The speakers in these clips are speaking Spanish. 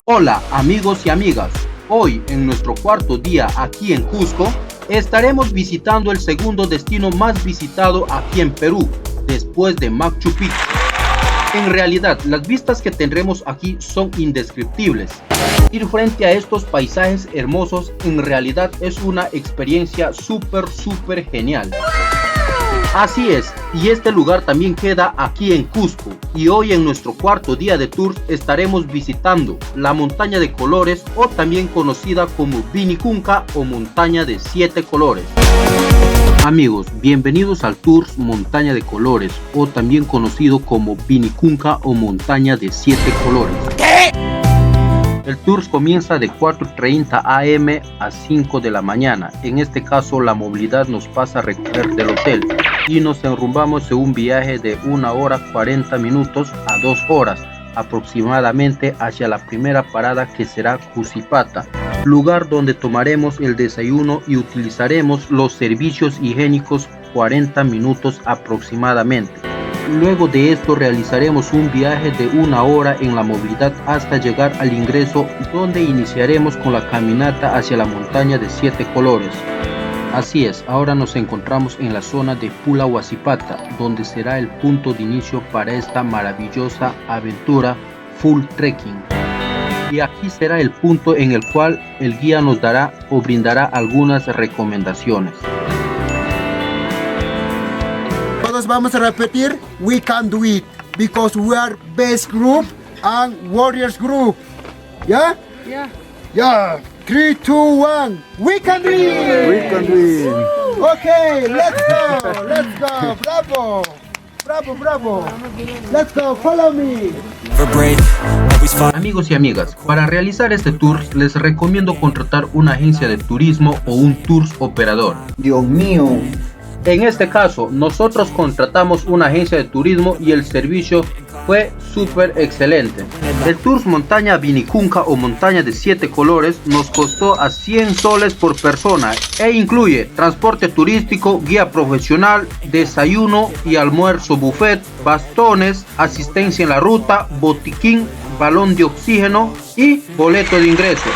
Hola amigos y amigas, hoy en nuestro cuarto día aquí en Cusco estaremos visitando el segundo destino más visitado aquí en Perú, después de Machu Picchu. En realidad, las vistas que tendremos aquí son indescriptibles. Ir frente a estos paisajes hermosos en realidad es una experiencia súper genial. Así es, y este lugar también queda aquí en Cusco, y hoy en nuestro cuarto día de tour estaremos visitando la montaña de colores, o también conocida como Vinicunca o montaña de 7 colores. Amigos, bienvenidos al tour Montaña de Colores, o también conocido como Vinicunca o montaña de 7 colores. El tour comienza de 4:30 am a 5 de la mañana. En este caso la movilidad nos pasa a recoger del hotel y nos enrumbamos en un viaje de 1 hora 40 minutos a 2 horas aproximadamente hacia la primera parada, que será Cusipata, lugar donde tomaremos el desayuno y utilizaremos los servicios higiénicos 40 minutos aproximadamente. Luego de esto realizaremos un viaje de 1 hora en la movilidad hasta llegar al ingreso, donde iniciaremos con la caminata hacia la montaña de 7 colores. Así es, ahora nos encontramos en la zona de Pula Huasipata, donde será el punto de inicio para esta maravillosa aventura full trekking. Y aquí será el punto en el cual el guía nos dará o brindará algunas recomendaciones. Todos vamos a repetir, we can do it, because we are best group and warriors group. Yeah? Yeah. Yeah. 3, 2, 1. We can do it. We can do it. Okay, let's go. Bravo. Bravo. Let's go, follow me. Amigos y amigas, para realizar este tour les recomiendo contratar una agencia de turismo o un tour operador. Dios mío. En este caso, nosotros contratamos una agencia de turismo y el servicio fue súper excelente. El tour montaña Vinicunca o montaña de 7 colores nos costó a 100 soles por persona e incluye transporte turístico, guía profesional, desayuno y almuerzo buffet, bastones, asistencia en la ruta, botiquín, balón de oxígeno y boleto de ingreso.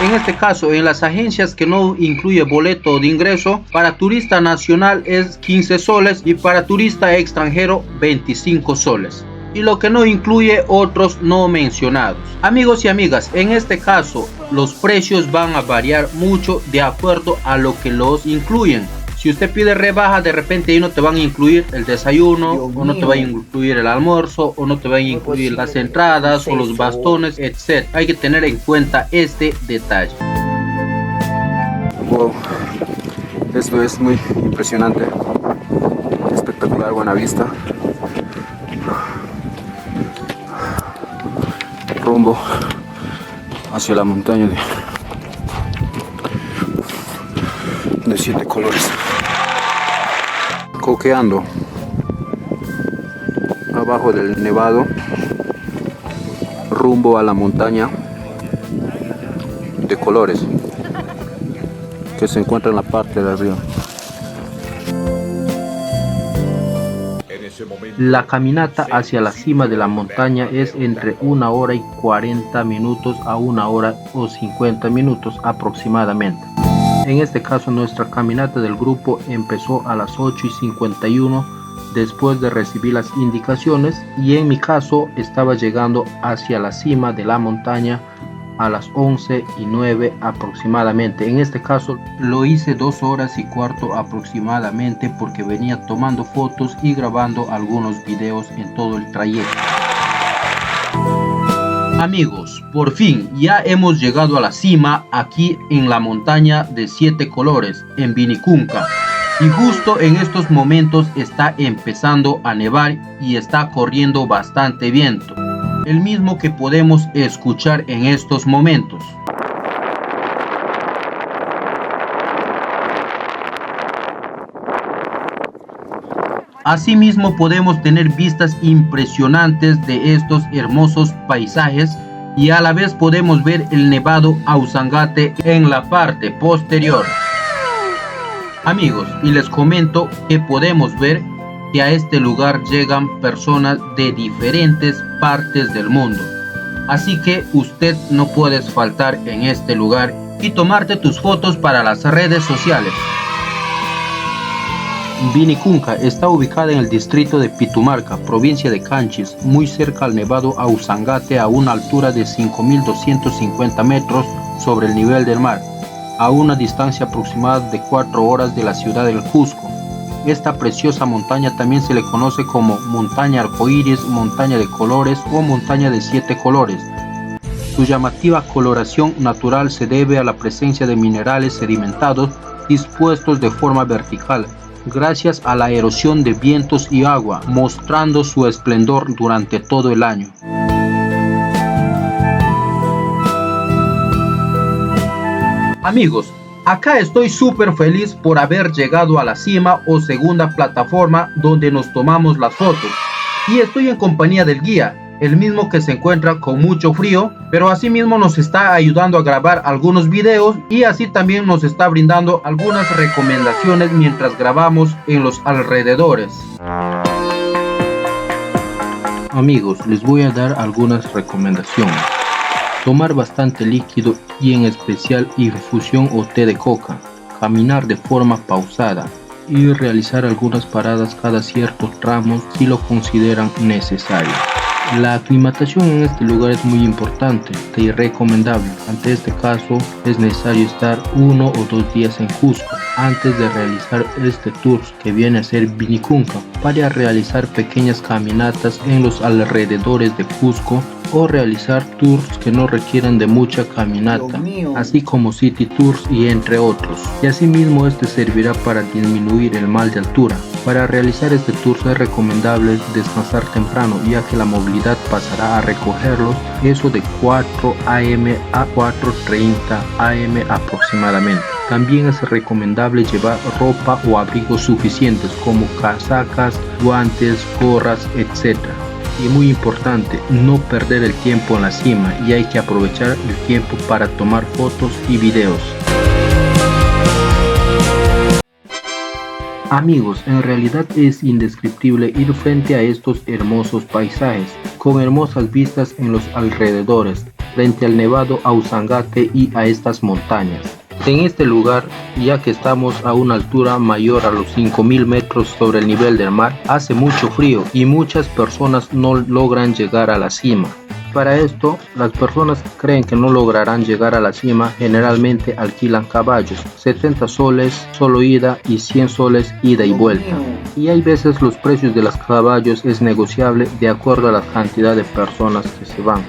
En este caso, en las agencias que no incluye boleto de ingreso, para turista nacional es 15 soles y para turista extranjero 25 soles. Y lo que no incluye otros no mencionados. Amigos y amigas, en este caso los precios van a variar mucho de acuerdo a lo que los incluyen. Si usted pide rebaja, de repente ahí no te van a incluir el desayuno, o no te van a incluir el almuerzo, o no te van a incluir las entradas o los bastones, etc. Hay que tener en cuenta este detalle. Wow. Esto es muy impresionante. Espectacular, buena vista. Rumbo hacia la montaña de 7 colores. Coqueando abajo del nevado, rumbo a la montaña de colores que se encuentra en la parte de arriba. La caminata hacia la cima de la montaña es entre 1 hora y 40 minutos a 1 hora o 50 minutos aproximadamente. En este caso nuestra caminata del grupo empezó a las 8:51 después de recibir las indicaciones, y en mi caso estaba llegando hacia la cima de la montaña a las 11:09 aproximadamente. En este caso lo hice 2 horas y cuarto aproximadamente, porque venía tomando fotos y grabando algunos videos en todo el trayecto. Amigos, por fin ya hemos llegado a la cima aquí en la montaña de 7 colores en Vinicunca, y justo en estos momentos está empezando a nevar y está corriendo bastante viento, el mismo que podemos escuchar en estos momentos. Asimismo podemos tener vistas impresionantes de estos hermosos paisajes, y a la vez podemos ver el nevado Ausangate en la parte posterior. Amigos, y les comento que podemos ver que a este lugar llegan personas de diferentes partes del mundo. así que usted no puedes faltar en este lugar y tomarte tus fotos para las redes sociales. Vinicunca está ubicada en el distrito de Pitumarca, provincia de Canchis, muy cerca al Nevado Ausangate, a una altura de 5.250 metros sobre el nivel del mar, a una distancia aproximada de 4 horas de la ciudad del Cusco. Esta preciosa montaña también se le conoce como montaña arcoíris, montaña de colores o montaña de 7 colores. Su llamativa coloración natural se debe a la presencia de minerales sedimentados dispuestos de forma vertical, gracias a la erosión de vientos y agua, mostrando su esplendor durante todo el año. Amigos, acá estoy súper feliz por haber llegado a la cima o segunda plataforma donde nos tomamos las fotos. Y estoy en compañía del guía, el mismo que se encuentra con mucho frío, pero asimismo nos está ayudando a grabar algunos videos y así también nos está brindando algunas recomendaciones mientras grabamos en los alrededores. Amigos, les voy a dar algunas recomendaciones. Tomar bastante líquido y en especial infusión o té de coca. Caminar de forma pausada y realizar algunas paradas cada cierto tramo si lo consideran necesario. La aclimatación en este lugar es muy importante y recomendable. Ante este caso es necesario estar 1 o 2 días en Cusco antes de realizar este tour que viene a ser Vinicunca, para realizar pequeñas caminatas en los alrededores de Cusco o realizar tours que no requieran de mucha caminata, así como city tours y entre otros. Y asimismo este servirá para disminuir el mal de altura. Para realizar este tour es recomendable descansar temprano, ya que la movilidad pasará a recogerlos eso de 4 am a 4:30 am aproximadamente. También es recomendable llevar ropa o abrigos suficientes como casacas, guantes, gorras, etc. Y muy importante, no perder el tiempo en la cima, y hay que aprovechar el tiempo para tomar fotos y videos. Amigos, en realidad es indescriptible ir frente a estos hermosos paisajes, con hermosas vistas en los alrededores, frente al Nevado Ausangate y a estas montañas. En este lugar, ya que estamos a una altura mayor a los 5.000 metros sobre el nivel del mar, hace mucho frío y muchas personas no logran llegar a la cima. Para esto, las personas que creen que no lograrán llegar a la cima generalmente alquilan caballos, 70 soles solo ida y 100 soles ida y vuelta. Y hay veces los precios de los caballos es negociable de acuerdo a la cantidad de personas que se van.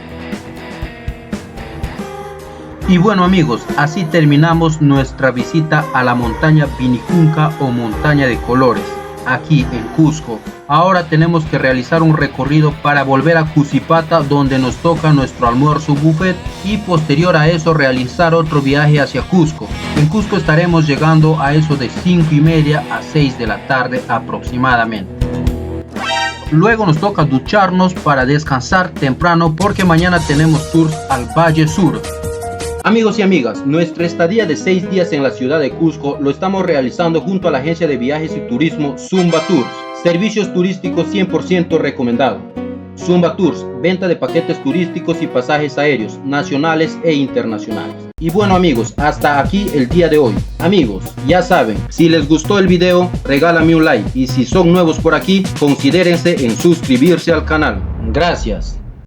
Y bueno amigos, así terminamos nuestra visita a la montaña Vinicunca o montaña de colores, aquí en Cusco. Ahora tenemos que realizar un recorrido para volver a Cusipata, donde nos toca nuestro almuerzo buffet, y posterior a eso realizar otro viaje hacia Cusco. En Cusco estaremos llegando a eso de 5:30 a 6 de la tarde aproximadamente. Luego nos toca ducharnos para descansar temprano porque mañana tenemos tours al Valle Sur. Amigos y amigas, nuestra estadía de 6 días en la ciudad de Cusco lo estamos realizando junto a la agencia de viajes y turismo Zumba Tours. Servicios turísticos 100% recomendado. Zumba Tours, venta de paquetes turísticos y pasajes aéreos, nacionales e internacionales. Y bueno amigos, hasta aquí el día de hoy. Amigos, ya saben, si les gustó el video, regálame un like. Y si son nuevos por aquí, considérense en suscribirse al canal. Gracias.